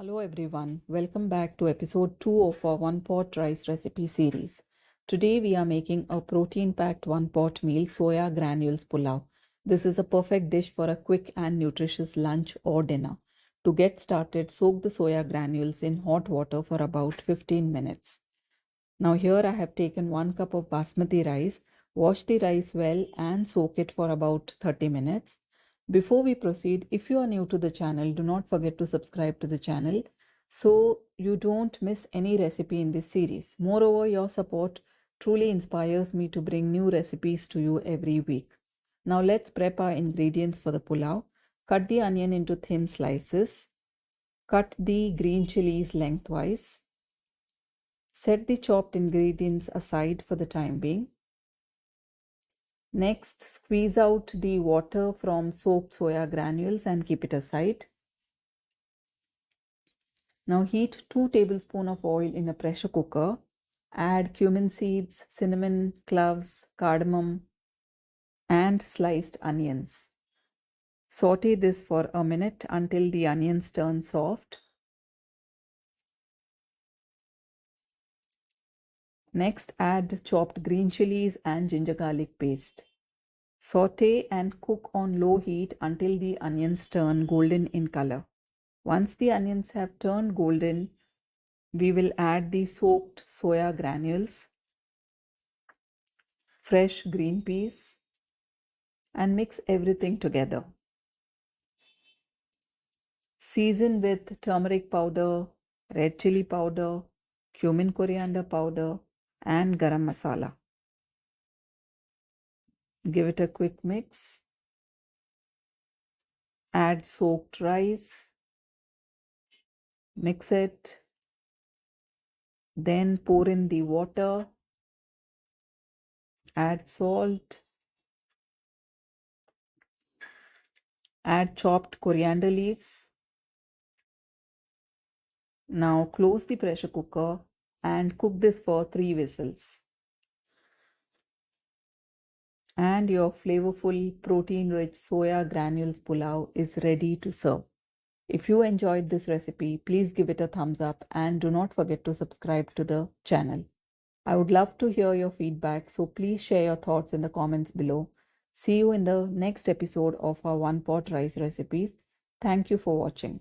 Hello everyone, welcome back to episode 2 of our one pot rice recipe series. Today we are making a protein packed one pot meal soya granules pulao. This is a perfect dish for a quick and nutritious lunch or dinner. To get started, soak the soya granules in hot water for about 15 minutes. Now here I have taken 1 cup of basmati rice. Wash the rice well and soak it for about 30 minutes. Before we proceed, if you are new to the channel, do not forget to subscribe to the channel so you don't miss any recipe in this series. Moreover, your support truly inspires me to bring new recipes to you every week. Now let's prep our ingredients for the pulao. Cut the onion into thin slices. Cut the green chilies lengthwise. Set the chopped ingredients aside for the time being. Next, squeeze out the water from soaked soya granules and keep it aside. Now heat 2 tablespoons of oil in a pressure cooker. Add cumin seeds, cinnamon, cloves, cardamom, and sliced onions. Saute this for a minute until the onions turn soft. Next, add chopped green chilies and ginger garlic paste. Saute and cook on low heat until the onions turn golden in color. Once the onions have turned golden, we will add the soaked soya granules, fresh green peas, and mix everything together. Season with turmeric powder, red chili powder, cumin coriander powder, and garam masala. Give it a quick mix. Add soaked rice. Mix it. Then pour in the water. Add salt. Add chopped coriander leaves. Now close the pressure cooker and cook this for 3 whistles. And your flavorful protein-rich soya granules pulao is ready to serve. If you enjoyed this recipe, please give it a thumbs up and do not forget to subscribe to the channel. I would love to hear your feedback, so please share your thoughts in the comments below. See you in the next episode of our one pot rice recipes. Thank you for watching.